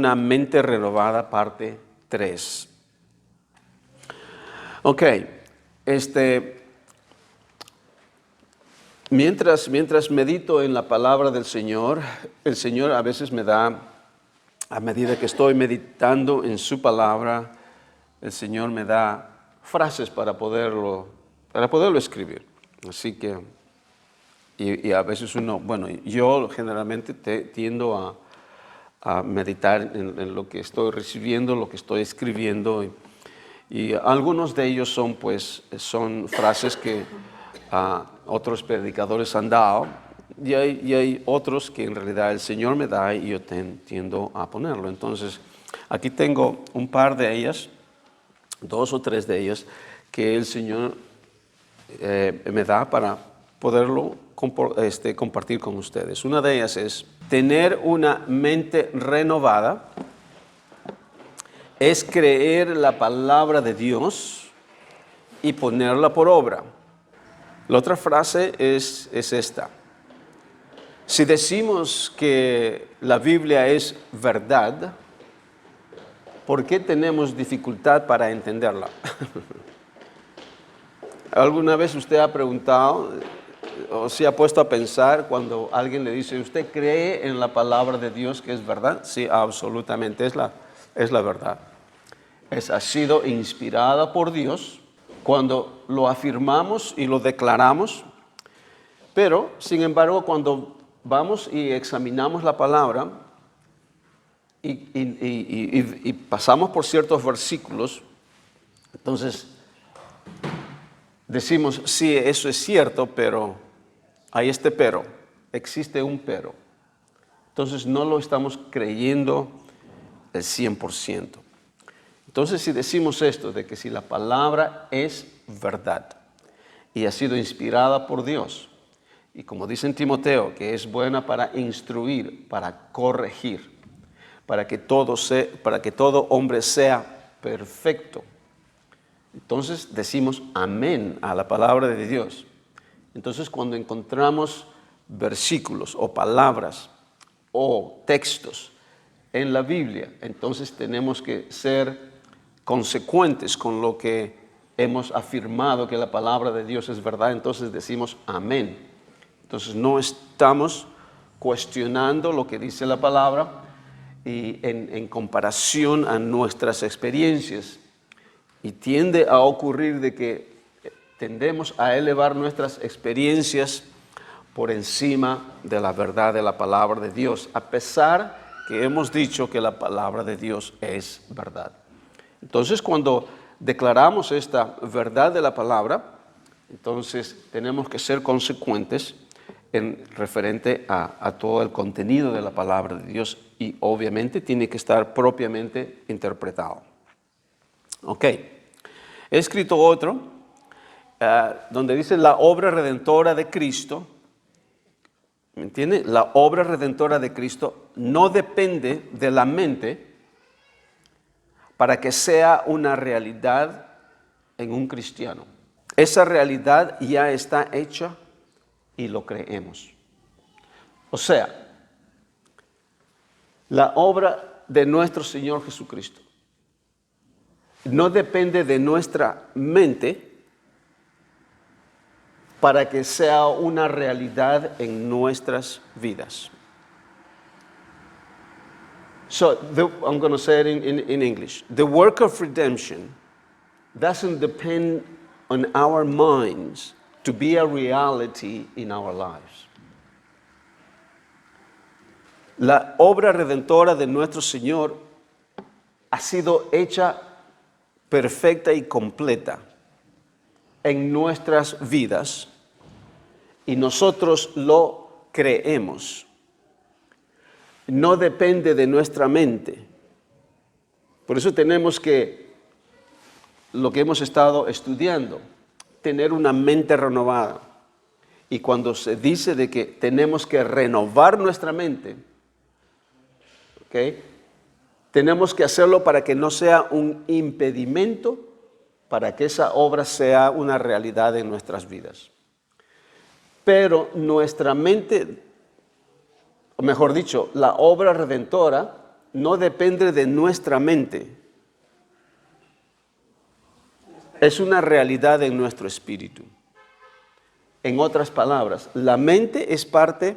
una mente renovada, parte 3. Ok, mientras medito en la palabra del Señor, el Señor a veces me da, a medida que estoy meditando en su palabra, el Señor me da frases para poderlo escribir. Así que, y a veces yo generalmente tiendo a meditar en lo que estoy recibiendo, lo que estoy escribiendo, y algunos de ellos son frases que otros predicadores han dado, y hay otros que en realidad el Señor me da y yo tiendo a ponerlo. Entonces, aquí tengo un par de ellas, 2 o 3 de ellas, que el Señor me da para poderlo compartir con ustedes. Una de ellas es: tener una mente renovada es creer la palabra de Dios y ponerla por obra. La otra frase es esta: si decimos que la Biblia es verdad, ¿por qué tenemos dificultad para entenderla? ¿Alguna vez usted ha preguntado o se ha puesto a pensar cuando alguien le dice: ¿usted cree en la palabra de Dios que es verdad? Sí, absolutamente, es la verdad. Ha sido inspirada por Dios cuando lo afirmamos y lo declaramos, pero sin embargo cuando vamos y examinamos la palabra y pasamos por ciertos versículos, entonces decimos: sí, eso es cierto, pero hay existe un pero. Entonces no lo estamos creyendo el 100%. Entonces, si decimos esto, de que si la palabra es verdad y ha sido inspirada por Dios, y como dice en Timoteo, que es buena para instruir, para corregir, para que todo hombre sea perfecto, entonces decimos amén a la palabra de Dios. Entonces, cuando encontramos versículos o palabras o textos en la Biblia, entonces tenemos que ser consecuentes con lo que hemos afirmado, que la palabra de Dios es verdad. Entonces decimos amén. Entonces no estamos cuestionando lo que dice la palabra y en comparación a nuestras experiencias. Y tiende a ocurrir de que tendemos a elevar nuestras experiencias por encima de la verdad de la palabra de Dios, a pesar que hemos dicho que la palabra de Dios es verdad. Entonces, cuando declaramos esta verdad de la palabra, entonces tenemos que ser consecuentes en referente a todo el contenido de la palabra de Dios, y obviamente tiene que estar propiamente interpretado. Ok, he escrito otro donde dice la obra redentora de Cristo. ¿Me entiende? La obra redentora de Cristo no depende de la mente para que sea una realidad en un cristiano. Esa realidad ya está hecha y lo creemos. O sea, la obra de nuestro Señor Jesucristo no depende de nuestra mente para que sea una realidad en nuestras vidas. So, I'm going to say it in English. The work of redemption doesn't depend on our minds to be a reality in our lives. La obra redentora de nuestro Señor ha sido hecha perfecta y completa en nuestras vidas y nosotros lo creemos. No depende de nuestra mente. Por eso tenemos que, lo que hemos estado estudiando, tener una mente renovada. Y cuando se dice de que tenemos que renovar nuestra mente, ¿okay?, tenemos que hacerlo para que no sea un impedimento para que esa obra sea una realidad en nuestras vidas. Pero nuestra mente, o mejor dicho, la obra redentora no depende de nuestra mente. Es una realidad en nuestro espíritu. En otras palabras, la mente es parte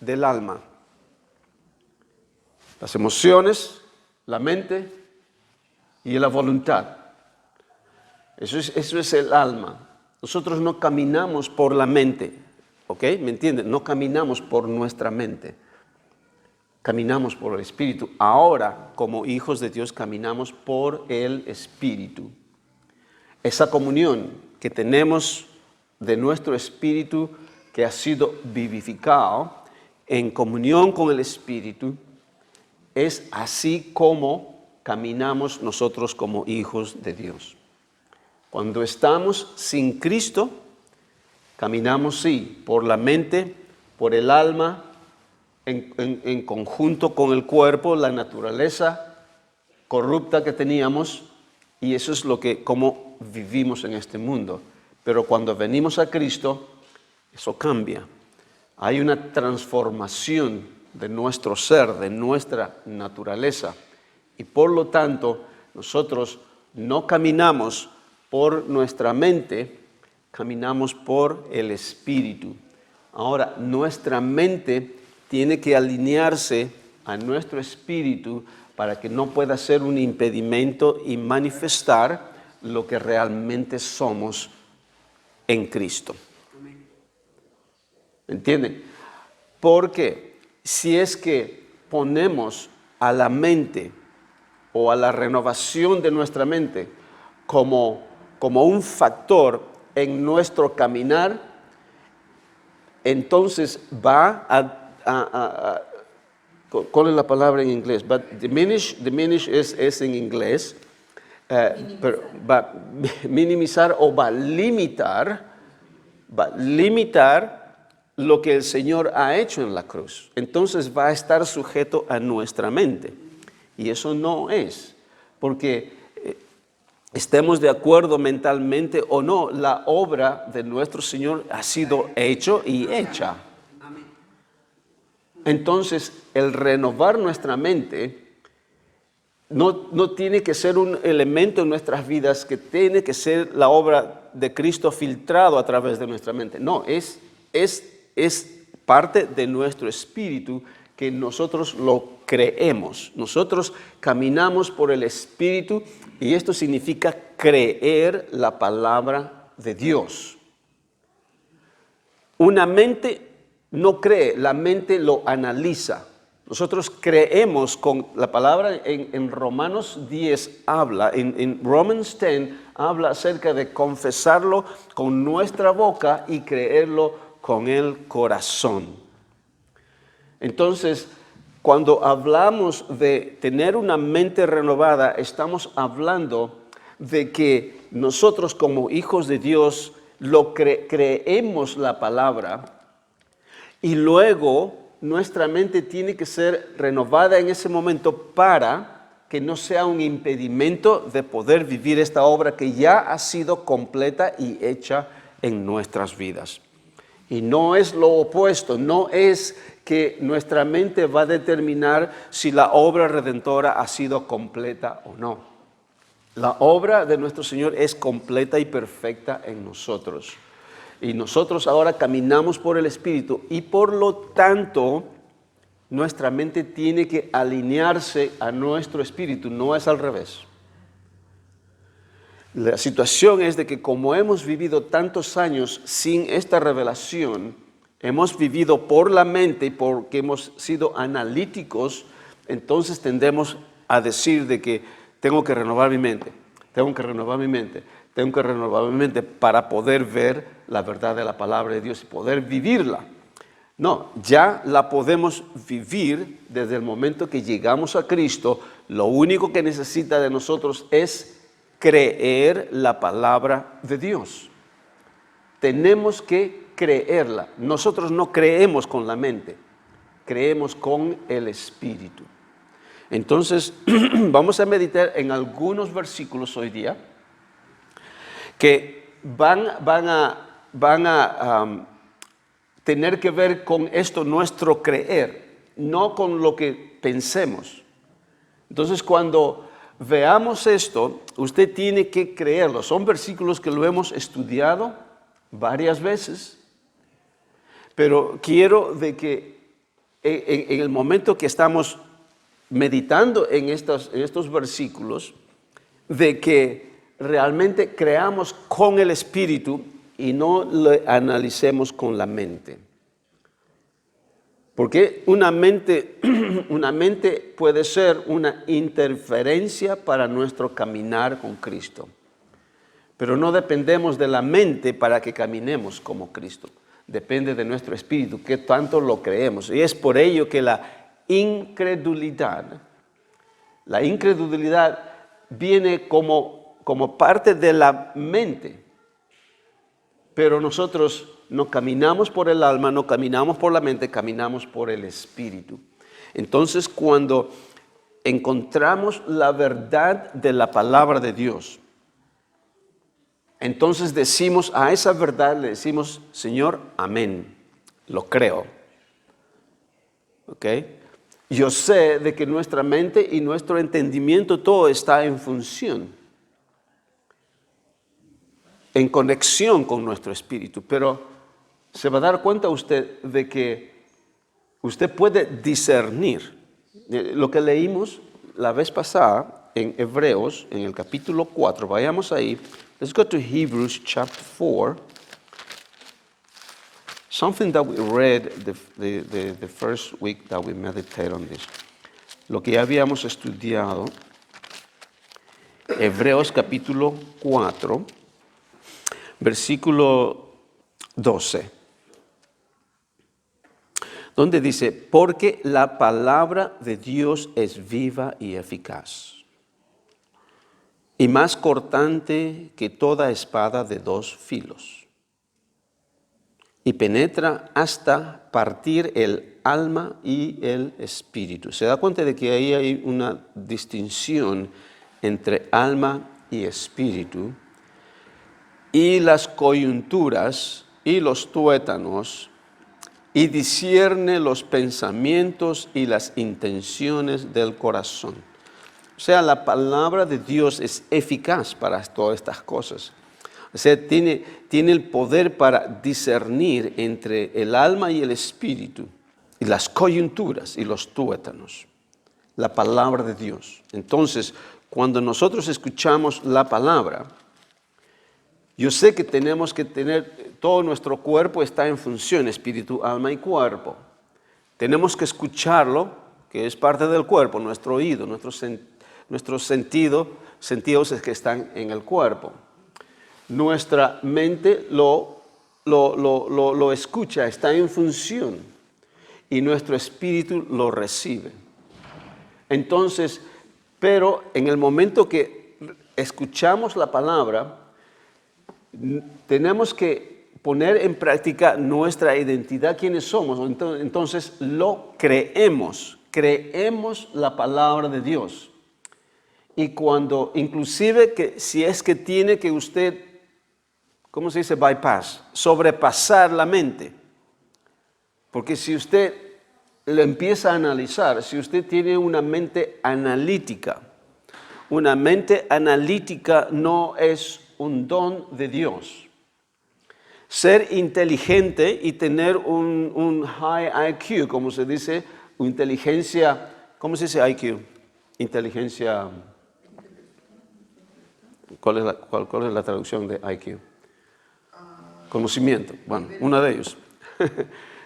del alma. Las emociones, la mente y la voluntad. Eso es el alma. Nosotros no caminamos por la mente, ¿ok? ¿Me entienden? No caminamos por nuestra mente. Caminamos por el Espíritu. Ahora, como hijos de Dios, caminamos por el Espíritu. Esa comunión que tenemos de nuestro espíritu que ha sido vivificado en comunión con el Espíritu, es así como caminamos nosotros como hijos de Dios. Cuando estamos sin Cristo, caminamos sí, por la mente, por el alma, en conjunto con el cuerpo, la naturaleza corrupta que teníamos, y eso es como vivimos en este mundo. Pero cuando venimos a Cristo, eso cambia. Hay una transformación de nuestro ser, de nuestra naturaleza. Y por lo tanto, nosotros no caminamos por nuestra mente, caminamos por el Espíritu. Ahora, nuestra mente tiene que alinearse a nuestro espíritu para que no pueda ser un impedimento y manifestar lo que realmente somos en Cristo. ¿Entienden? Porque si es que ponemos a la mente o a la renovación de nuestra mente como un factor en nuestro caminar, entonces va a ¿cuál es la palabra en inglés? Diminish es en inglés. Pero va a minimizar o va a limitar lo que el Señor ha hecho en la cruz. Entonces va a estar sujeto a nuestra mente. Y eso no es, porque estemos de acuerdo mentalmente o no, la obra de nuestro Señor ha sido hecho y hecha. Entonces, el renovar nuestra mente no tiene que ser un elemento en nuestras vidas que tiene que ser la obra de Cristo filtrado a través de nuestra mente. No, es parte de nuestro espíritu que nosotros lo creemos. Nosotros caminamos por el Espíritu y esto significa creer la palabra de Dios. Una mente no cree, la mente lo analiza. Nosotros creemos con la palabra en Romanos 10 habla, en Romans 10 habla acerca de confesarlo con nuestra boca y creerlo con el corazón. Entonces, cuando hablamos de tener una mente renovada, estamos hablando de que nosotros como hijos de Dios creemos la palabra y luego nuestra mente tiene que ser renovada en ese momento para que no sea un impedimento de poder vivir esta obra que ya ha sido completa y hecha en nuestras vidas. Y no es lo opuesto, no es que nuestra mente va a determinar si la obra redentora ha sido completa o no. La obra de nuestro Señor es completa y perfecta en nosotros. Y nosotros ahora caminamos por el Espíritu y por lo tanto nuestra mente tiene que alinearse a nuestro espíritu, no es al revés. La situación es de que como hemos vivido tantos años sin esta revelación, hemos vivido por la mente y porque hemos sido analíticos, entonces tendemos a decir de que tengo que renovar mi mente, tengo que renovar mi mente, tengo que renovar mi mente para poder ver la verdad de la palabra de Dios y poder vivirla. No, ya la podemos vivir desde el momento que llegamos a Cristo. Lo único que necesita de nosotros es creer la palabra de Dios. Tenemos que creerla. Nosotros no creemos con la mente, creemos con el Espíritu. Entonces, vamos a meditar en algunos versículos hoy día que van a tener que ver con esto, nuestro creer, no con lo que pensemos. Entonces, cuando veamos esto, usted tiene que creerlo. Son versículos que lo hemos estudiado varias veces, pero quiero de que en el momento que estamos meditando en estos versículos, de que realmente creamos con el Espíritu y no lo analicemos con la mente. Porque una mente puede ser una interferencia para nuestro caminar con Cristo. Pero no dependemos de la mente para que caminemos como Cristo. Depende de nuestro espíritu, qué tanto lo creemos. Y es por ello que la incredulidad viene como parte de la mente. Pero nosotros no caminamos por el alma, no caminamos por la mente, caminamos por el espíritu. Entonces, cuando encontramos la verdad de la palabra de Dios, entonces decimos a esa verdad, le decimos, Señor, amén, lo creo. ¿Ok? Yo sé de que nuestra mente y nuestro entendimiento todo está en función, en conexión con nuestro espíritu, pero se va a dar cuenta usted de que usted puede discernir. Lo que leímos la vez pasada en Hebreos, en el capítulo 4, vayamos ahí. Let's go to Hebrews chapter 4. Something that we read the first week that we meditate on this. Lo que ya habíamos estudiado, Hebreos capítulo 4, versículo 12, donde dice, porque la palabra de Dios es viva y eficaz, y más cortante que toda espada de dos filos, y penetra hasta partir el alma y el espíritu. Se da cuenta de que ahí hay una distinción entre alma y espíritu, y las coyunturas y los tuétanos, y discierne los pensamientos y las intenciones del corazón. O sea, la palabra de Dios es eficaz para todas estas cosas. O sea, tiene el poder para discernir entre el alma y el espíritu, y las coyunturas y los tuétanos. La palabra de Dios. Entonces, cuando nosotros escuchamos la palabra, yo sé que tenemos que tener, todo nuestro cuerpo está en función, espíritu, alma y cuerpo. Tenemos que escucharlo, que es parte del cuerpo, nuestro oído, nuestros sentidos que están en el cuerpo. Nuestra mente lo escucha, está en función, y nuestro espíritu lo recibe. Entonces, pero en el momento que escuchamos la palabra, tenemos que poner en práctica nuestra identidad, quiénes somos. Entonces lo creemos la palabra de Dios. Y cuando, inclusive, que si es que tiene que usted, ¿cómo se dice? Bypass, sobrepasar la mente. Porque si usted lo empieza a analizar, si usted tiene una mente analítica no es un don de Dios. Ser inteligente y tener un high IQ, como se dice, inteligencia, ¿cómo se dice IQ? Inteligencia, ¿cuál es la traducción de IQ? Conocimiento, bueno, uno de ellos.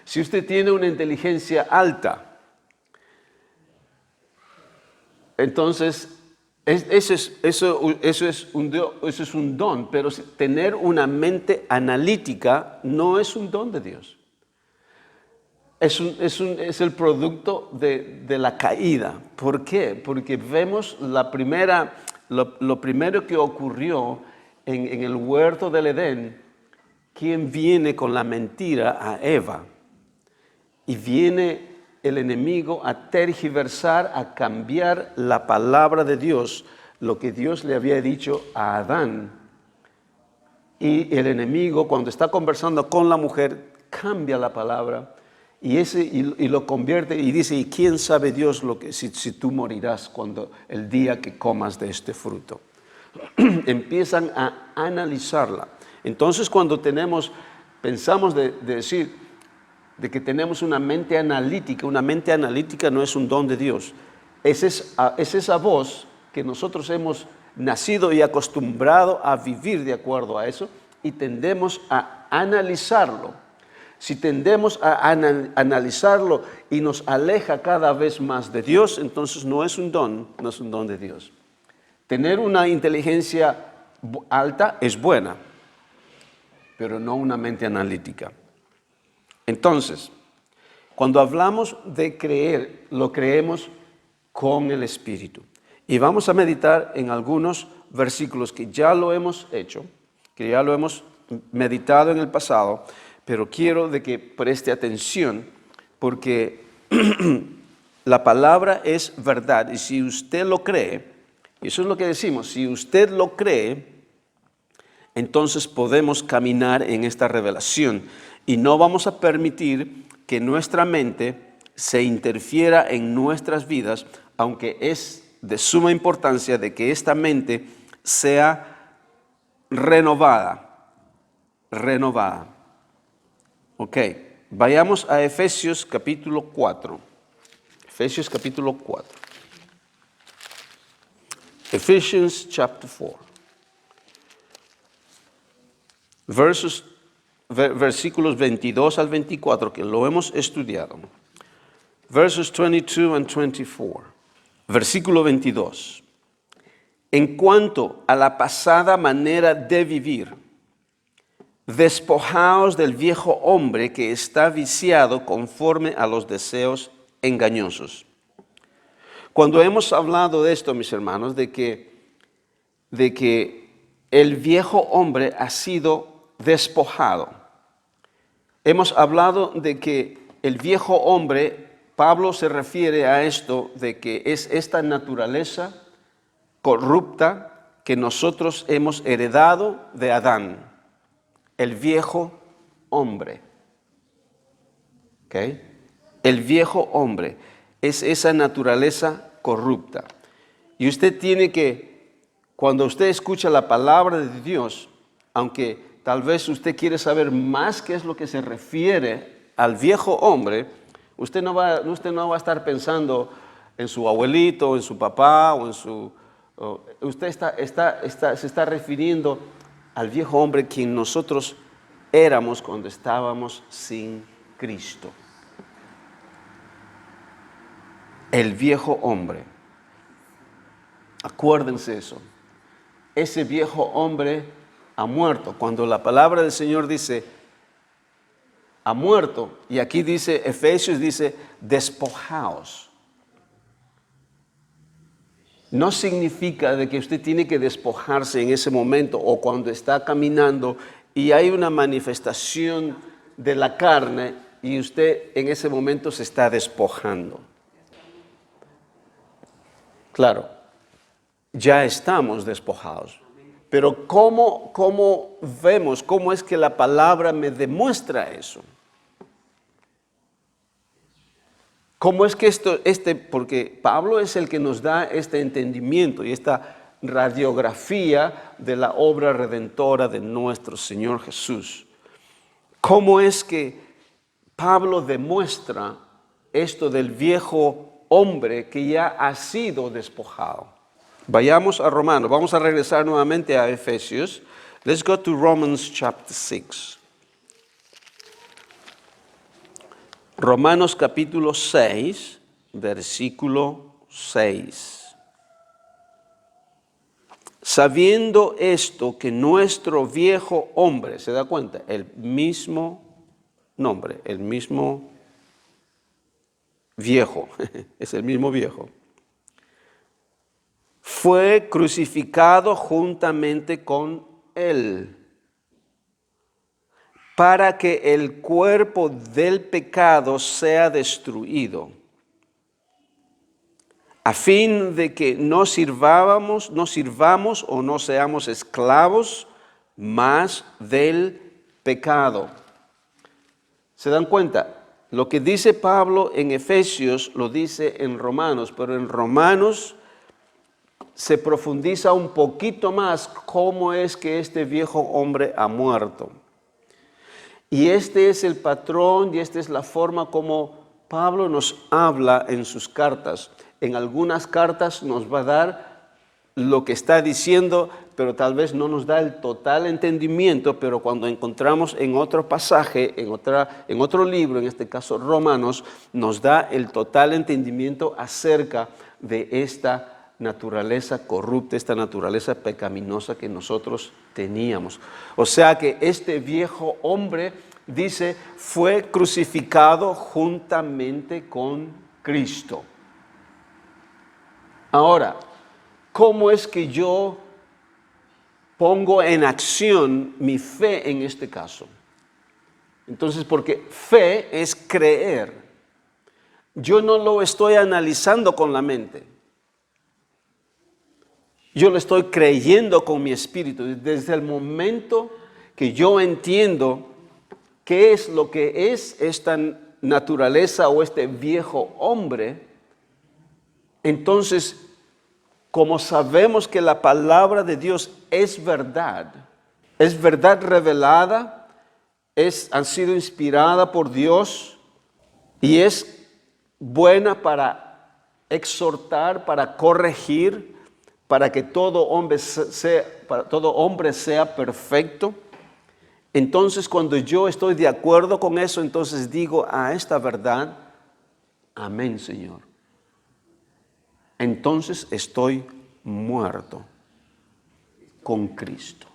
Si usted tiene una inteligencia alta, entonces eso es un don, pero tener una mente analítica no es un don de Dios. Es el producto de la caída. ¿Por qué? Porque vemos lo primero que ocurrió en el huerto del Edén. ¿Quién viene con la mentira? A Eva. Y viene el enemigo a tergiversar, a cambiar la palabra de Dios, lo que Dios le había dicho a Adán. Y el enemigo, cuando está conversando con la mujer, cambia la palabra y lo convierte y dice, ¿y quién sabe Dios si tú morirás el día que comas de este fruto? Empiezan a analizarla. Entonces cuando pensamos de decir de que tenemos una mente analítica no es un don de Dios. Es esa voz que nosotros hemos nacido y acostumbrado a vivir de acuerdo a eso y tendemos a analizarlo. Si tendemos a analizarlo y nos aleja cada vez más de Dios, entonces no es un don de Dios. Tener una inteligencia alta es buena, pero no una mente analítica. Entonces, cuando hablamos de creer, lo creemos con el Espíritu. Y vamos a meditar en algunos versículos que ya lo hemos hecho, que ya lo hemos meditado en el pasado, pero quiero de que preste atención porque la palabra es verdad y si usted lo cree, y eso es lo que decimos, si usted lo cree, entonces podemos caminar en esta revelación y no vamos a permitir que nuestra mente se interfiera en nuestras vidas, aunque es de suma importancia de que esta mente sea renovada. Ok, vayamos a Efesios capítulo 4. Efesios capítulo 4. Ephesians chapter 4. Versículos 22 al 24, que lo hemos estudiado. Verses 22 and 24. Versículo 22. En cuanto a la pasada manera de vivir, despojaos del viejo hombre que está viciado conforme a los deseos engañosos. Cuando hemos hablado de esto, mis hermanos, de que el viejo hombre ha sido despojado. Hemos hablado de que el viejo hombre, Pablo se refiere a esto, de que es esta naturaleza corrupta que nosotros hemos heredado de Adán. El viejo hombre. ¿Okay? El viejo hombre es esa naturaleza corrupta. Y usted tiene que, cuando usted escucha la palabra de Dios, aunque tal vez usted quiere saber más qué es lo que se refiere al viejo hombre, usted no va a estar pensando en su abuelito, en su papá o en su... usted se está refiriendo al viejo hombre quien nosotros éramos cuando estábamos sin Cristo. El viejo hombre. Acuérdense eso. Ese viejo hombre ha muerto. Cuando la palabra del Señor dice ha muerto, y aquí dice, Efesios dice, despojaos. No significa de que usted tiene que despojarse en ese momento o cuando está caminando y hay una manifestación de la carne y usted en ese momento se está despojando. Claro, ya estamos despojados. Pero ¿cómo vemos? ¿Cómo es que la palabra me demuestra eso? ¿Cómo es que porque Pablo es el que nos da este entendimiento y esta radiografía de la obra redentora de nuestro Señor Jesús? ¿Cómo es que Pablo demuestra esto del viejo hombre que ya ha sido despojado? Vayamos a Romanos, vamos a regresar nuevamente a Efesios. Let's go to Romans chapter 6. Romanos capítulo 6, versículo 6. Sabiendo esto que nuestro viejo hombre, ¿se da cuenta? El mismo nombre, el mismo viejo, es el mismo viejo. Fue crucificado juntamente con él, para que el cuerpo del pecado sea destruido, a fin de que no sirvamos o no seamos esclavos más del pecado. ¿Se dan cuenta? Lo que dice Pablo en Efesios lo dice en Romanos, pero en Romanos se profundiza un poquito más cómo es que este viejo hombre ha muerto. Y este es el patrón y esta es la forma como Pablo nos habla en sus cartas. En algunas cartas nos va a dar lo que está diciendo, pero tal vez no nos da el total entendimiento, pero cuando encontramos en otro pasaje, en otro libro, en este caso Romanos, nos da el total entendimiento acerca de esta naturaleza corrupta, esta naturaleza pecaminosa que nosotros teníamos. O sea que este viejo hombre, dice, fue crucificado juntamente con Cristo. Ahora, ¿cómo es que yo pongo en acción mi fe en este caso? Entonces, porque fe es creer. Yo no lo estoy analizando con la mente. Yo lo estoy creyendo con mi espíritu. Desde el momento que yo entiendo qué es lo que es esta naturaleza o este viejo hombre, entonces, como sabemos que la palabra de Dios es verdad revelada, ha sido inspirada por Dios y es buena para exhortar, para corregir, para que todo hombre sea perfecto. Entonces, cuando yo estoy de acuerdo con eso, entonces digo a esta verdad, amén, Señor. Entonces estoy muerto con Cristo.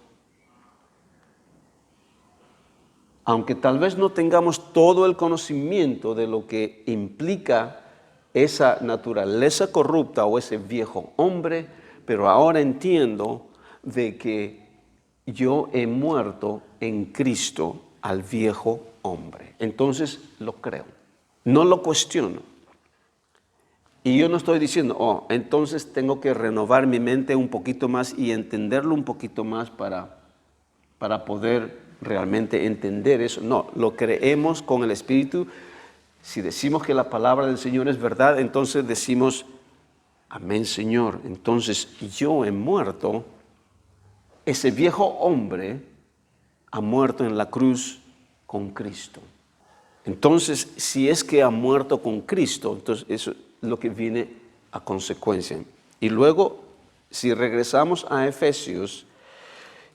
Aunque tal vez no tengamos todo el conocimiento de lo que implica esa naturaleza corrupta o ese viejo hombre, pero ahora entiendo de que yo he muerto en Cristo al viejo hombre. Entonces lo creo, no lo cuestiono. Y yo no estoy diciendo, entonces tengo que renovar mi mente un poquito más y entenderlo un poquito más para poder realmente entender eso. No, lo creemos con el Espíritu. Si decimos que la palabra del Señor es verdad, entonces decimos, amén, Señor. Entonces yo he muerto, ese viejo hombre ha muerto en la cruz con Cristo. Entonces, si es que ha muerto con Cristo, entonces eso es lo que viene a consecuencia. Y luego, si regresamos a Efesios,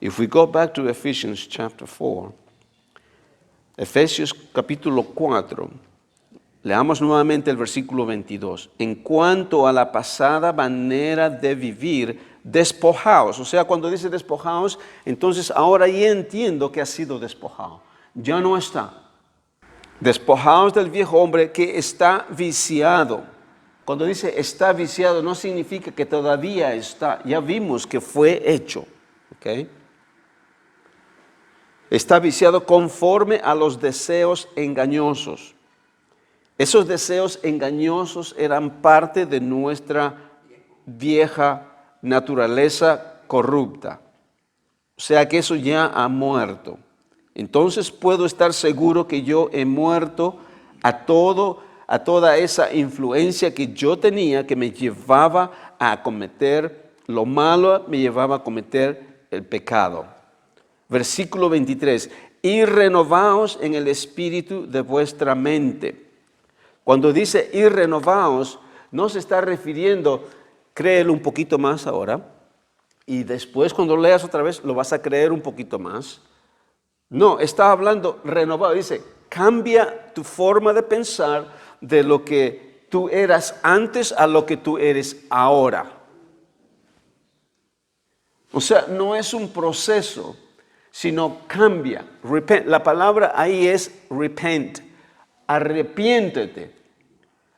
if we go back to Ephesians chapter 4, Efesios capítulo 4, leamos nuevamente el versículo 22. En cuanto a la pasada manera de vivir, despojaos. O sea, cuando dice despojaos, entonces ahora ya entiendo que ha sido despojado. Ya no está. Despojaos del viejo hombre que está viciado. Cuando dice está viciado, no significa que todavía está. Ya vimos que fue hecho. ¿Okay? Está viciado conforme a los deseos engañosos. Esos deseos engañosos eran parte de nuestra vieja naturaleza corrupta. O sea que eso ya ha muerto. Entonces puedo estar seguro que yo he muerto a toda esa influencia que yo tenía, que me llevaba a cometer lo malo, me llevaba a cometer el pecado. Versículo 23, y renovaos en el espíritu de vuestra mente. Cuando dice y renovaos, no se está refiriendo, créelo un poquito más ahora, y después cuando leas otra vez lo vas a creer un poquito más. No, está hablando renovado, dice, cambia tu forma de pensar de lo que tú eras antes a lo que tú eres ahora. O sea, no es un proceso, sino cambia. Repent. La palabra ahí es repent. Arrepiéntete.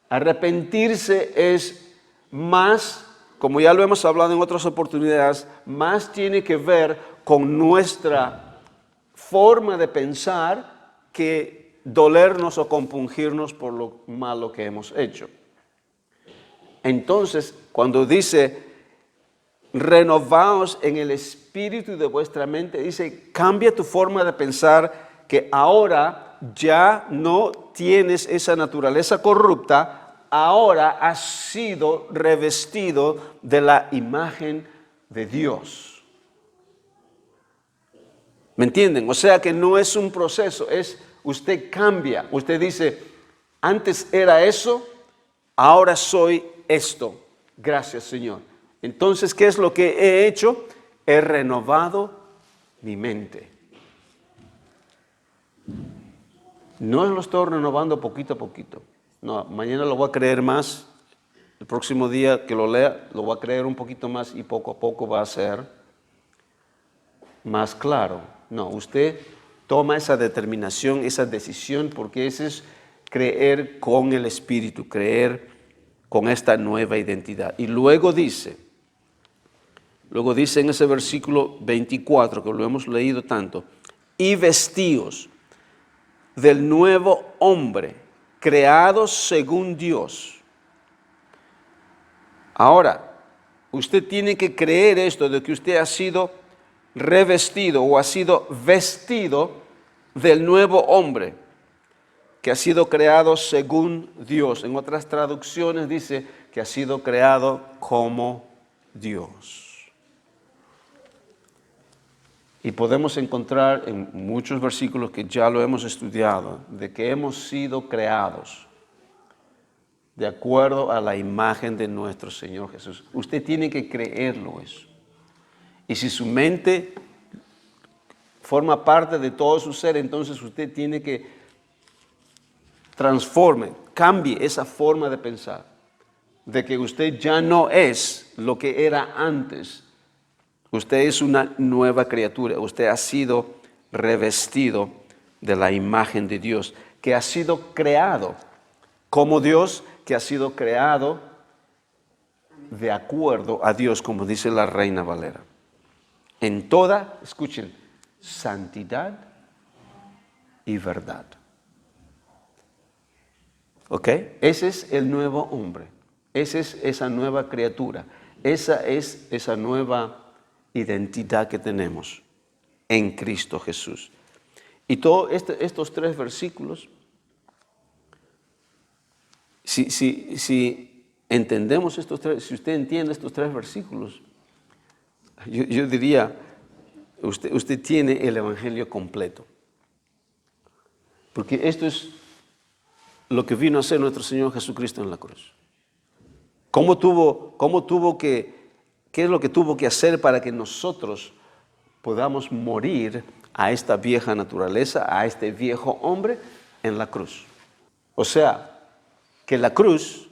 Arrepentirse es más, como ya lo hemos hablado en otras oportunidades, más tiene que ver con nuestra forma de pensar que dolernos o compungirnos por lo malo que hemos hecho. Entonces, cuando dice renovaos en el espíritu de vuestra mente, dice cambia tu forma de pensar que ahora ya no tienes esa naturaleza corrupta, ahora has sido revestido de la imagen de Dios. ¿Me entienden? O sea que no es un proceso, es usted cambia. Usted dice, antes era eso, ahora soy esto. Gracias, Señor. Entonces, ¿qué es lo que he hecho? He renovado mi mente. No lo estoy renovando poquito a poquito. No, mañana lo voy a creer más. El próximo día que lo lea, lo voy a creer un poquito más y poco a poco va a ser más claro. No, usted toma esa determinación, esa decisión, porque ese es creer con el Espíritu, creer con esta nueva identidad. Y luego dice en ese versículo 24, que lo hemos leído tanto, y vestíos del nuevo hombre, creados según Dios. Ahora, usted tiene que creer esto de que usted ha sido revestido o ha sido vestido del nuevo hombre, que ha sido creado según Dios. En otras traducciones dice que ha sido creado como Dios. Y podemos encontrar en muchos versículos que ya lo hemos estudiado, de que hemos sido creados de acuerdo a la imagen de nuestro Señor Jesús. Usted tiene que creerlo eso. Y si su mente forma parte de todo su ser, entonces usted tiene que cambie esa forma de pensar, de que usted ya no es lo que era antes. Usted es una nueva criatura, usted ha sido revestido de la imagen de Dios, que ha sido creado como Dios, que ha sido creado de acuerdo a Dios, como dice la Reina Valera. En toda, escuchen, santidad y verdad. ¿Ok? Ese es el nuevo hombre, esa es esa nueva criatura, esa es esa nueva identidad que tenemos en Cristo Jesús. Y todos estos tres versículos, si entendemos estos tres, si usted entiende estos tres versículos, yo diría, usted tiene el Evangelio completo. Porque esto es lo que vino a hacer nuestro Señor Jesucristo en la cruz. ¿Qué es lo que tuvo que hacer para que nosotros podamos morir a esta vieja naturaleza, a este viejo hombre en la cruz? O sea, que la cruz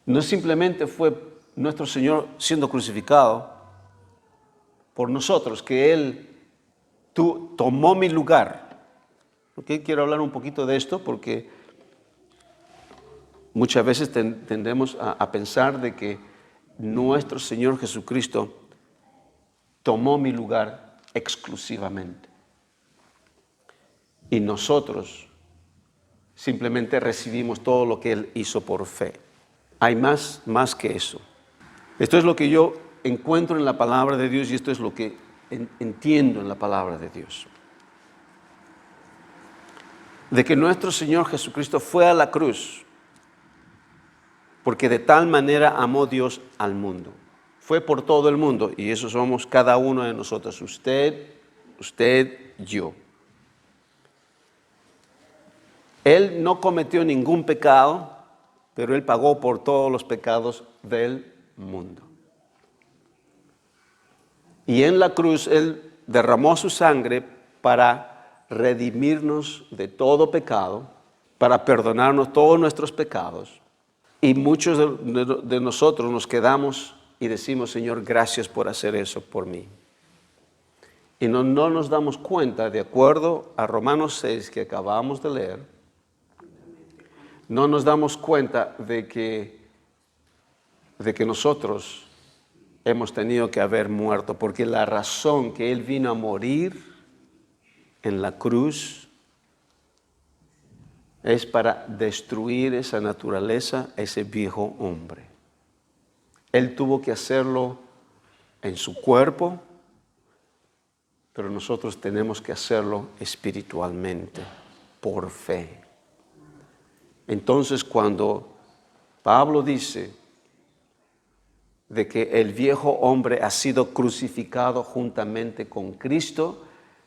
no simplemente fue nuestro Señor siendo crucificado por nosotros, que Él tomó mi lugar. ¿Okay? Quiero hablar un poquito de esto porque muchas veces tendemos a pensar de que nuestro Señor Jesucristo tomó mi lugar exclusivamente. Y nosotros simplemente recibimos todo lo que Él hizo por fe. Hay más que eso. Esto es lo que yo encuentro en la palabra de Dios y esto es lo que entiendo en la palabra de Dios. De que nuestro Señor Jesucristo fue a la cruz porque de tal manera amó Dios al mundo. Fue por todo el mundo y eso somos cada uno de nosotros, usted, yo. Él no cometió ningún pecado, pero Él pagó por todos los pecados del mundo. Y en la cruz Él derramó su sangre para redimirnos de todo pecado, para perdonarnos todos nuestros pecados. Y muchos de nosotros nos quedamos y decimos, Señor, gracias por hacer eso por mí. Y no nos damos cuenta, de acuerdo a Romanos 6 que acabamos de leer, no nos damos cuenta de que nosotros hemos tenido que haber muerto, porque la razón que Él vino a morir en la cruz es para destruir esa naturaleza, ese viejo hombre. Él tuvo que hacerlo en su cuerpo, pero nosotros tenemos que hacerlo espiritualmente, por fe. Entonces, cuando Pablo dice de que el viejo hombre ha sido crucificado juntamente con Cristo,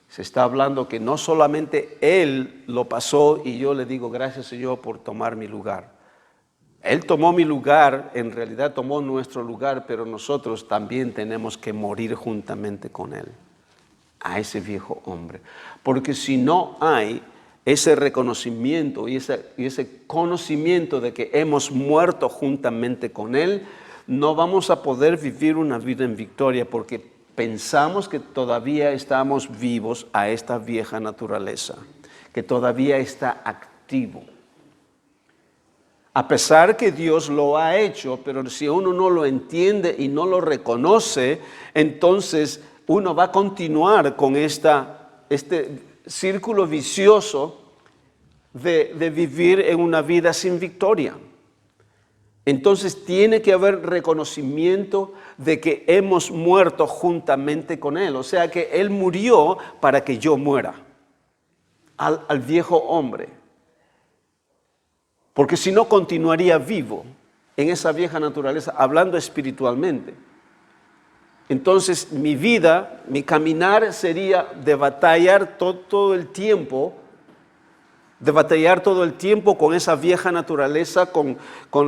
se está hablando que no solamente Él lo pasó y yo le digo gracias Señor por tomar mi lugar. Él tomó mi lugar, en realidad tomó nuestro lugar, pero nosotros también tenemos que morir juntamente con Él, a ese viejo hombre. Porque si no hay ese reconocimiento y ese conocimiento de que hemos muerto juntamente con Él, no vamos a poder vivir una vida en victoria porque pensamos que todavía estamos vivos a esta vieja naturaleza, que todavía está activo. A pesar que Dios lo ha hecho, pero si uno no lo entiende y no lo reconoce, entonces uno va a continuar con este círculo vicioso de vivir en una vida sin victoria. Entonces tiene que haber reconocimiento de que hemos muerto juntamente con Él. O sea que Él murió para que yo muera al viejo hombre. Porque si no continuaría vivo en esa vieja naturaleza, hablando espiritualmente. Entonces mi vida, mi caminar sería de batallar todo el tiempo con esa vieja naturaleza, con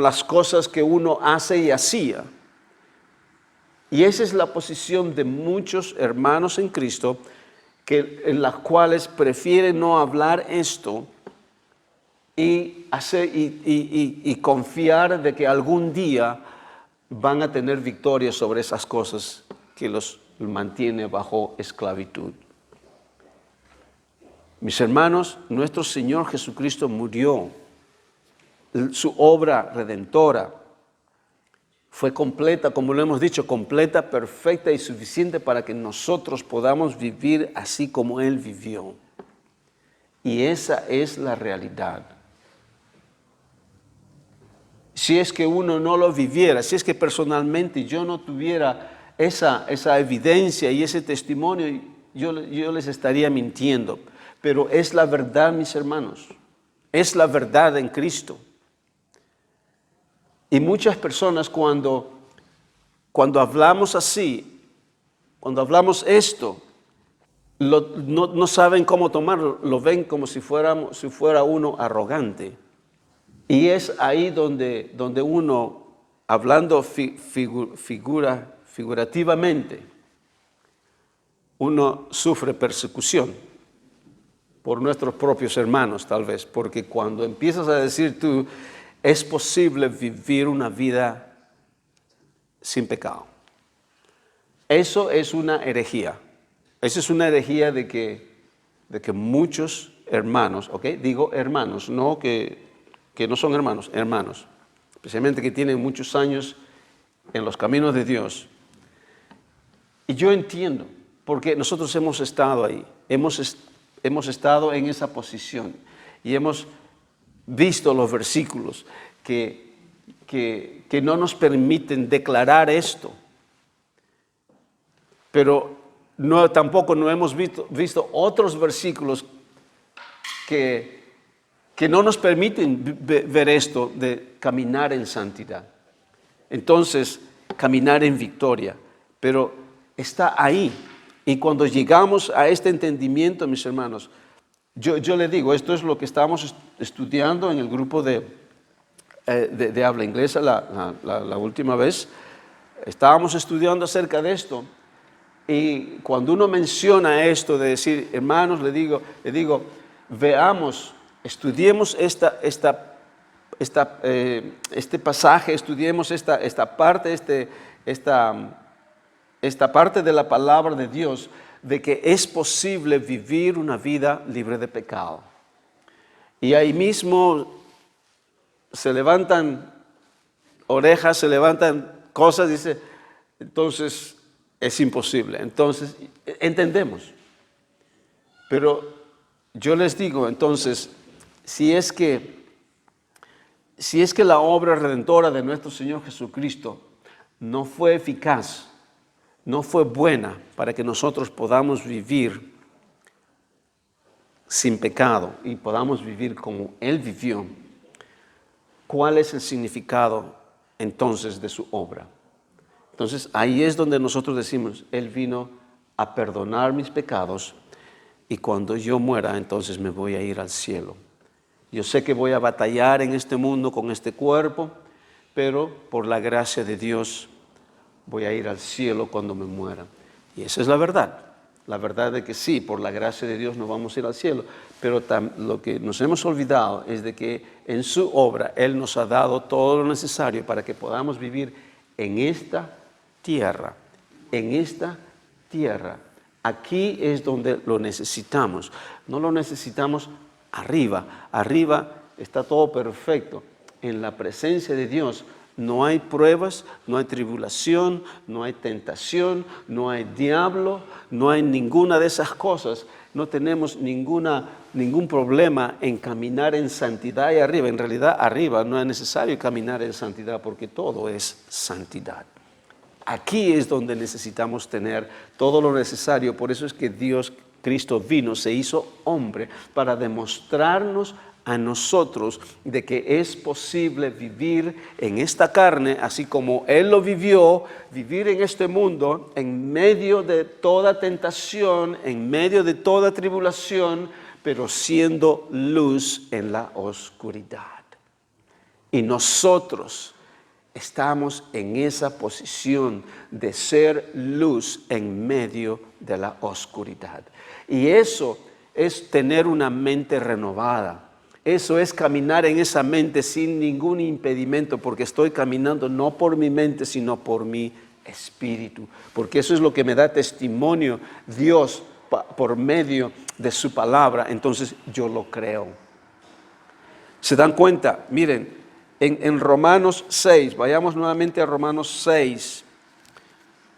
las cosas que uno hace y hacía. Y esa es la posición de muchos hermanos en Cristo, en las cuales prefieren no hablar esto y confiar de que algún día van a tener victoria sobre esas cosas que los mantiene bajo esclavitud. Mis hermanos, nuestro Señor Jesucristo murió. Su obra redentora fue completa, como lo hemos dicho, completa, perfecta y suficiente para que nosotros podamos vivir así como Él vivió. Y esa es la realidad. Si es que uno no lo viviera, si es que personalmente yo no tuviera esa evidencia y ese testimonio, yo les estaría mintiendo. Pero es la verdad, mis hermanos, es la verdad en Cristo. Y muchas personas cuando hablamos así, cuando hablamos esto, no saben cómo tomarlo, lo ven como si fuera uno arrogante. Y es ahí donde uno, hablando figurativamente, uno sufre persecución por nuestros propios hermanos, tal vez, porque cuando empiezas a decir tú, es posible vivir una vida sin pecado. Eso es una herejía. Eso es una herejía de que muchos hermanos, ¿ok? Digo hermanos, no que no son hermanos, hermanos, especialmente que tienen muchos años en los caminos de Dios. Y yo entiendo, porque nosotros hemos estado ahí, hemos estado en esa posición y hemos visto los versículos que no nos permiten declarar esto. Pero tampoco no hemos visto otros versículos que no nos permiten ver esto de caminar en santidad. Entonces, caminar en victoria. Pero está ahí. Y cuando llegamos a este entendimiento, mis hermanos, yo le digo, esto es lo que estábamos estudiando en el grupo de habla inglesa la última vez. Estábamos estudiando acerca de esto. Y cuando uno menciona esto de decir, hermanos, le digo, veamos, estudiemos este pasaje, estudiemos esta parte, esta parte de la palabra de Dios, de que es posible vivir una vida libre de pecado. Y ahí mismo se levantan orejas, se levantan cosas, dice, entonces es imposible. Entonces, entendemos. Pero yo les digo, entonces, si es que la obra redentora de nuestro Señor Jesucristo no fue eficaz no fue buena para que nosotros podamos vivir sin pecado y podamos vivir como Él vivió, ¿cuál es el significado entonces de su obra? Entonces ahí es donde nosotros decimos, Él vino a perdonar mis pecados y cuando yo muera entonces me voy a ir al cielo. Yo sé que voy a batallar en este mundo con este cuerpo, pero por la gracia de Dios voy a ir al cielo cuando me muera. Y esa es la verdad. La verdad de que sí, por la gracia de Dios nos vamos a ir al cielo, pero lo que nos hemos olvidado es de que en su obra Él nos ha dado todo lo necesario para que podamos vivir en esta tierra, en esta tierra. Aquí es donde lo necesitamos, no lo necesitamos arriba. Arriba está todo perfecto. En la presencia de Dios no hay pruebas, no hay tribulación, no hay tentación, no hay diablo, no hay ninguna de esas cosas. No tenemos ningún problema en caminar en santidad y arriba. En realidad arriba no es necesario caminar en santidad porque todo es santidad. Aquí es donde necesitamos tener todo lo necesario. Por eso es que Dios, Cristo vino, se hizo hombre para demostrarnos a nosotros de que es posible vivir en esta carne, así como Él lo vivió, vivir en este mundo en medio de toda tentación, en medio de toda tribulación, pero siendo luz en la oscuridad. Y nosotros estamos en esa posición de ser luz en medio de la oscuridad. Y eso es tener una mente renovada. Eso es caminar en esa mente sin ningún impedimento, porque estoy caminando no por mi mente, sino por mi espíritu. Porque eso es lo que me da testimonio Dios por medio de su palabra. Entonces yo lo creo. ¿Se dan cuenta? Miren. En Romanos 6, vayamos nuevamente a Romanos 6.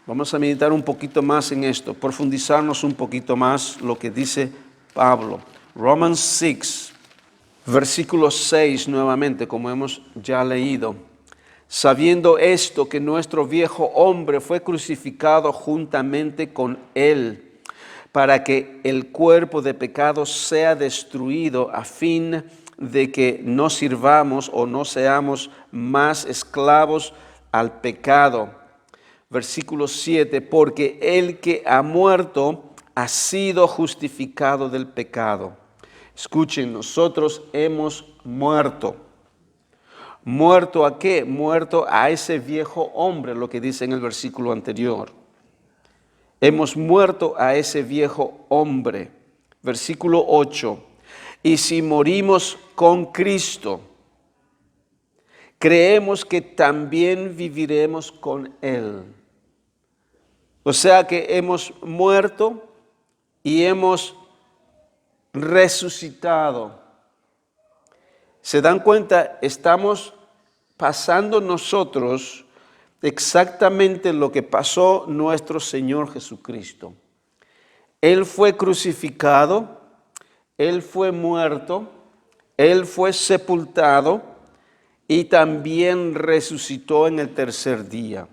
Vamos a meditar un poquito más en esto, profundizarnos un poquito más lo que dice Pablo. Romans 6, versículo 6 nuevamente, como hemos ya leído. Sabiendo esto, que nuestro viejo hombre fue crucificado juntamente con él, para que el cuerpo de pecado sea destruido a fin de que no sirvamos o no seamos más esclavos al pecado. Versículo 7, porque el que ha muerto ha sido justificado del pecado. Escuchen, nosotros hemos muerto. ¿Muerto a qué? Muerto a ese viejo hombre, lo que dice en el versículo anterior. Hemos muerto a ese viejo hombre. Versículo 8. Y si morimos con Cristo, creemos que también viviremos con Él. O sea que hemos muerto y hemos resucitado. ¿Se dan cuenta? Estamos pasando nosotros exactamente lo que pasó nuestro Señor Jesucristo. Él fue crucificado, Él fue muerto, Él fue sepultado y también resucitó en el tercer día.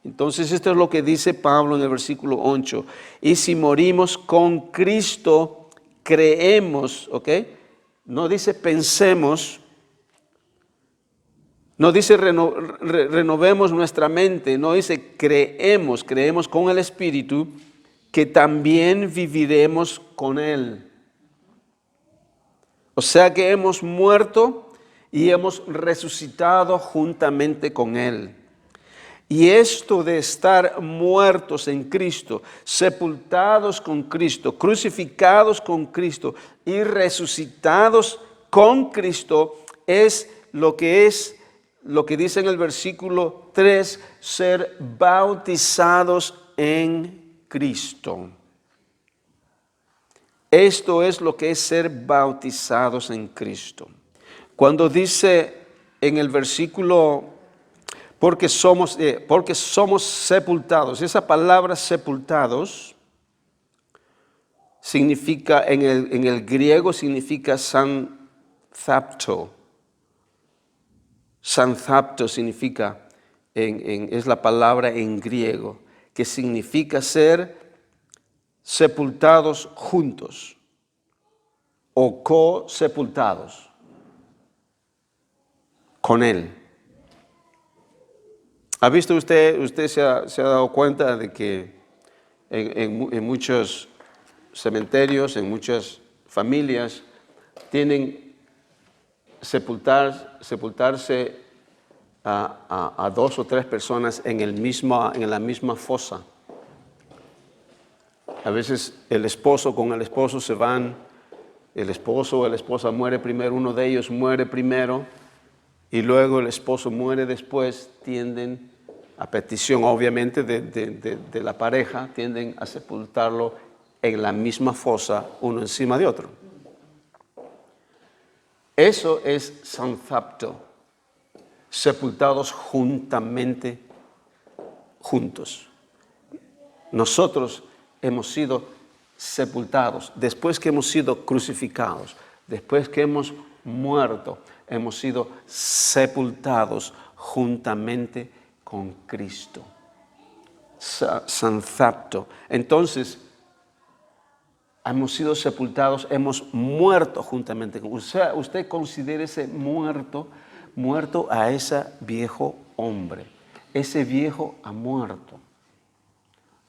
Entonces esto es lo que dice Pablo en el versículo 8. Y si morimos con Cristo, creemos, ¿ok? No dice pensemos, no dice renovemos nuestra mente, no dice creemos con el Espíritu que también viviremos con Él. O sea que hemos muerto y hemos resucitado juntamente con Él. Y esto de estar muertos en Cristo, sepultados con Cristo, crucificados con Cristo y resucitados con Cristo es lo que dice en el versículo 3, ser bautizados en Cristo. Esto es lo que es ser bautizados en Cristo. Cuando dice en el versículo porque somos sepultados. Esa palabra sepultados significa, en el griego significa santhapto. Santhapto significa, es la palabra en griego, que significa ser sepultados juntos o co-sepultados con Él. ¿Ha visto usted se ha dado cuenta de que en muchos cementerios, en muchas familias, tienen sepultarse a 2 o 3 personas en la misma fosa? A veces el esposo con el esposo se van, el esposo o la esposa muere primero, uno de ellos muere primero y luego el esposo muere después. Tienden, a petición obviamente de la pareja, tienden a sepultarlo en la misma fosa, uno encima de otro. Eso es santhapto, sepultados juntamente, juntos. Nosotros hemos sido sepultados, después que hemos sido crucificados, después que hemos muerto, hemos sido sepultados juntamente con Cristo. Santhapto. Entonces, hemos sido sepultados, hemos muerto juntamente con usted considérese muerto a ese viejo hombre. Ese viejo ha muerto.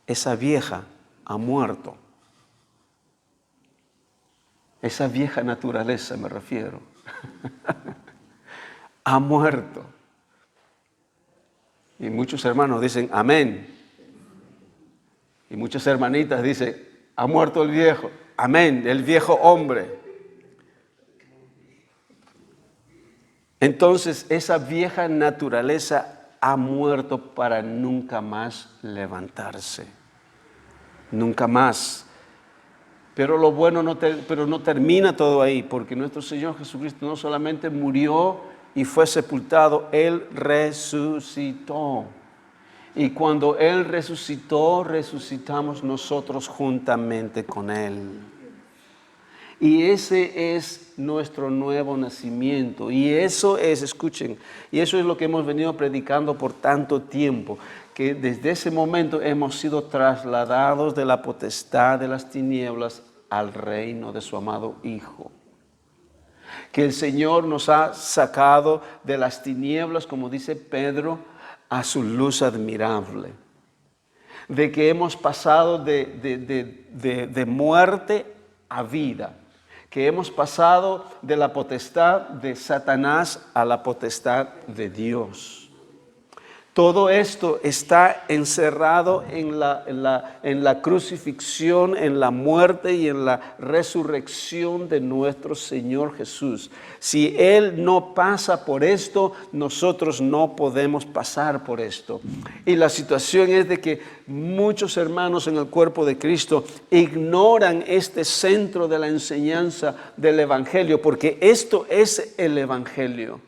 Esa vieja ha muerto. Esa vieja naturaleza me refiero. Ha muerto. Y muchos hermanos dicen amén. Y muchas hermanitas dicen, ha muerto el viejo. Amén, el viejo hombre. Entonces esa vieja naturaleza ha muerto para nunca más levantarse. Nunca más. Pero lo bueno no termina todo ahí, porque nuestro Señor Jesucristo no solamente murió y fue sepultado, Él resucitó. Y cuando Él resucitó, resucitamos nosotros juntamente con Él. Y ese es nuestro nuevo nacimiento. Y eso es, escuchen, y eso es lo que hemos venido predicando por tanto tiempo, que desde ese momento hemos sido trasladados de la potestad de las tinieblas al reino de su amado Hijo. Que el Señor nos ha sacado de las tinieblas, como dice Pedro, a su luz admirable. De que hemos pasado de muerte a vida. Que hemos pasado de la potestad de Satanás a la potestad de Dios. Todo esto está encerrado en la crucifixión, en la muerte y en la resurrección de nuestro Señor Jesús. Si Él no pasa por esto, nosotros no podemos pasar por esto. Y la situación es de que muchos hermanos en el cuerpo de Cristo ignoran este centro de la enseñanza del Evangelio, porque esto es el Evangelio.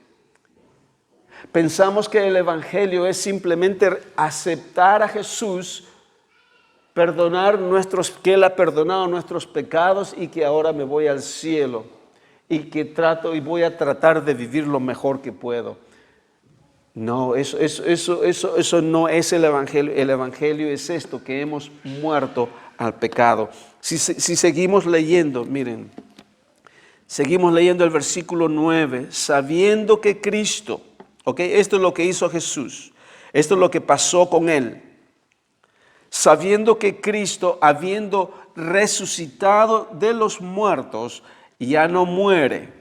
Pensamos que el Evangelio es simplemente aceptar a Jesús, que Él ha perdonado nuestros pecados y que ahora me voy al cielo y voy a tratar de vivir lo mejor que puedo. No, eso no es el Evangelio. El Evangelio es esto, que hemos muerto al pecado. Si seguimos leyendo, miren, seguimos leyendo el versículo 9, sabiendo que Cristo, esto es lo que hizo Jesús. Esto es lo que pasó con Él. Sabiendo que Cristo, habiendo resucitado de los muertos, ya no muere.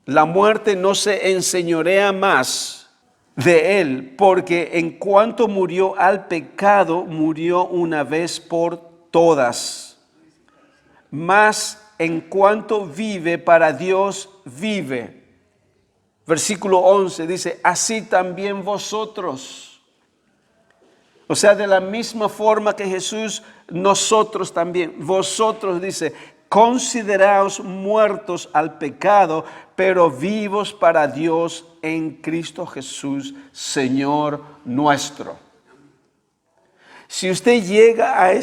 La muerte no se enseñorea más de Él, porque en cuanto murió al pecado, murió una vez por todas. Mas en cuanto vive, para Dios vive. Versículo 11 dice, así también vosotros. O sea, de la misma forma que Jesús, nosotros también. Vosotros, dice, consideraos muertos al pecado, pero vivos para Dios en Cristo Jesús, Señor nuestro. Si usted llega a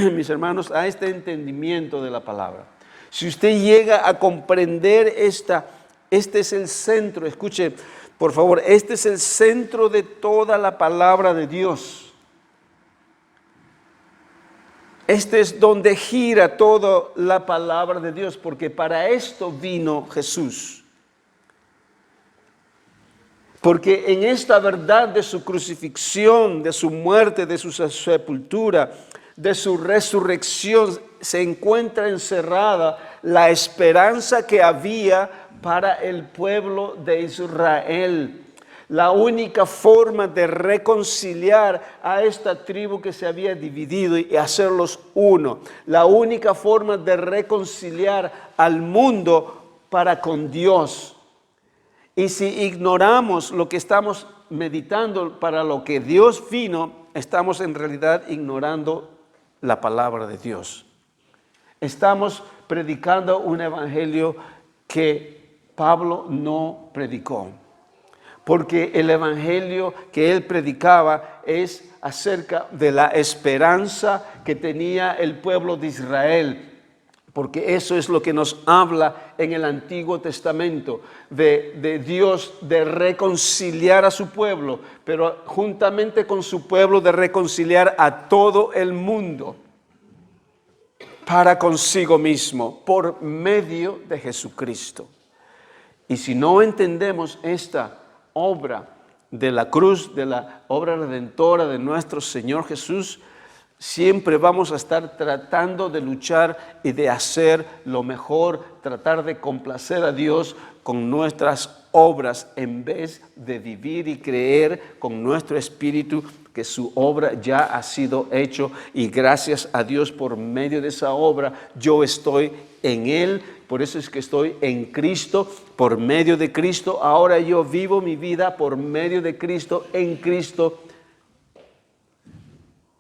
mis hermanos, a este entendimiento de la palabra, si usted llega a comprender este es el centro, escuche por favor, este es el centro de toda la palabra de Dios. Este es donde gira toda la palabra de Dios, porque para esto vino Jesús. Porque en esta verdad de su crucifixión, de su muerte, de su sepultura, de su resurrección, se encuentra encerrada la esperanza que había para el pueblo de Israel. La única forma de reconciliar a esta tribu que se había dividido y hacerlos uno. La única forma de reconciliar al mundo para con Dios. Y si ignoramos lo que estamos meditando para lo que Dios vino, estamos en realidad ignorando la palabra de Dios. Estamos predicando un evangelio que Pablo no predicó. Porque el evangelio que él predicaba es acerca de la esperanza que tenía el pueblo de Israel. Porque eso es lo que nos habla en el Antiguo Testamento, de Dios de reconciliar a su pueblo, pero juntamente con su pueblo de reconciliar a todo el mundo para consigo mismo, por medio de Jesucristo. Y si no entendemos esta obra de la cruz, de la obra redentora de nuestro Señor Jesús, siempre vamos a estar tratando de luchar y de hacer lo mejor, tratar de complacer a Dios con nuestras obras en vez de vivir y creer con nuestro espíritu que su obra ya ha sido hecho y gracias a Dios por medio de esa obra yo estoy en Él. Por eso es que estoy en Cristo, por medio de Cristo. Ahora yo vivo mi vida por medio de Cristo, en Cristo.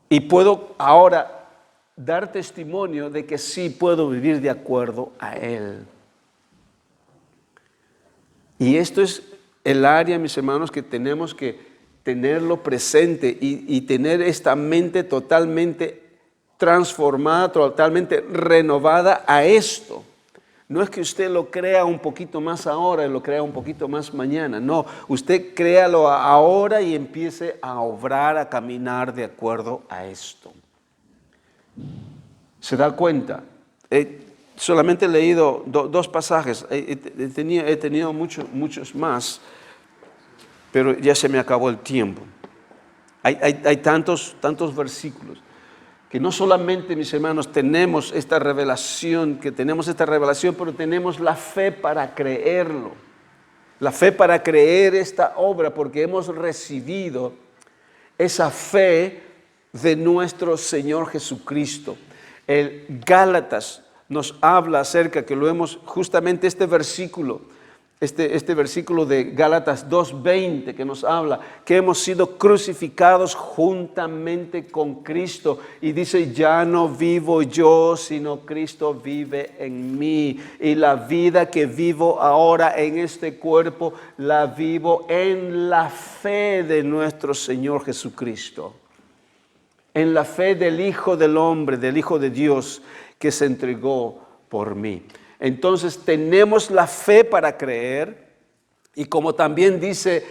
Y puedo ahora dar testimonio de que sí puedo vivir de acuerdo a Él. Y esto es el área, mis hermanos, que tenemos que tenerlo presente y tener esta mente totalmente transformada, totalmente renovada a esto. No es que usted lo crea un poquito más ahora y lo crea un poquito más mañana. No, usted créalo ahora y empiece a obrar, a caminar de acuerdo a esto. ¿Se da cuenta? Solamente he leído dos pasajes. He tenido muchos más, pero ya se me acabó el tiempo. Hay tantos versículos. Que no solamente, mis hermanos, tenemos esta revelación, pero tenemos la fe para creerlo. La fe para creer esta obra, porque hemos recibido esa fe de nuestro Señor Jesucristo. El Gálatas nos habla acerca, que lo hemos, justamente este versículo de Gálatas 2:20 que nos habla que hemos sido crucificados juntamente con Cristo y dice ya no vivo yo sino Cristo vive en mí y la vida que vivo ahora en este cuerpo la vivo en la fe de nuestro Señor Jesucristo, en la fe del Hijo del Hombre, del Hijo de Dios que se entregó por mí. Entonces tenemos la fe para creer y como también dice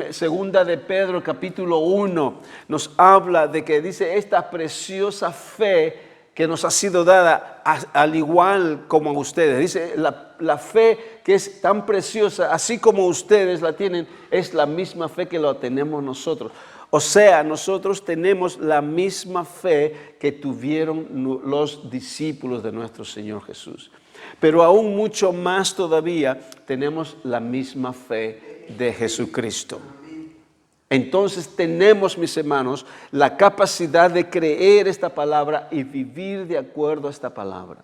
segunda de Pedro capítulo 1 nos habla de que dice esta preciosa fe que nos ha sido dada al igual como a ustedes. Dice la fe que es tan preciosa así como ustedes la tienen es la misma fe que la tenemos nosotros. O sea, nosotros tenemos la misma fe que tuvieron los discípulos de nuestro Señor Jesús. Pero aún mucho más todavía tenemos la misma fe de Jesucristo. Entonces tenemos, mis hermanos, la capacidad de creer esta palabra y vivir de acuerdo a esta palabra.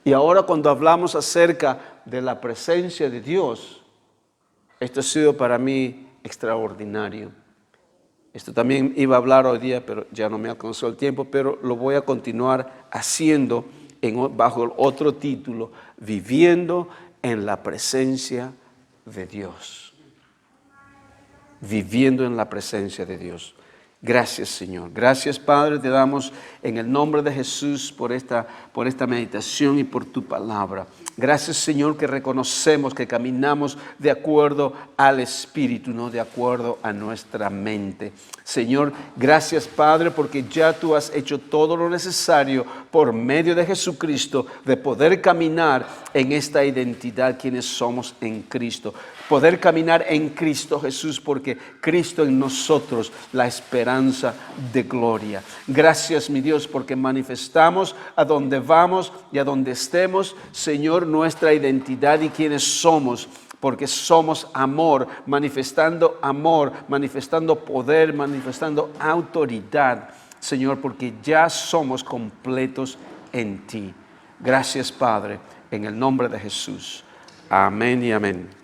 Y ahora cuando hablamos acerca de la presencia de Dios, esto ha sido para mí extraordinario. Esto también iba a hablar hoy día, pero ya no me alcanzó el tiempo, pero lo voy a continuar haciendo bajo otro título, viviendo en la presencia de Dios. Viviendo en la presencia de Dios. Gracias, Señor. Gracias, Padre, te damos en el nombre de Jesús por esta meditación y por tu palabra. Gracias, Señor, que reconocemos que caminamos de acuerdo al Espíritu, no de acuerdo a nuestra mente. Señor, gracias, Padre, porque ya tú has hecho todo lo necesario por medio de Jesucristo de poder caminar en esta identidad, quienes somos en Cristo. Poder caminar en Cristo Jesús, porque Cristo en nosotros, la esperanza de gloria. Gracias, mi Dios, porque manifestamos a donde vamos y a donde estemos, Señor, nuestra identidad y quienes somos, porque somos amor, manifestando poder, manifestando autoridad, Señor, porque ya somos completos en ti. Gracias, Padre, en el nombre de Jesús. Amén y amén.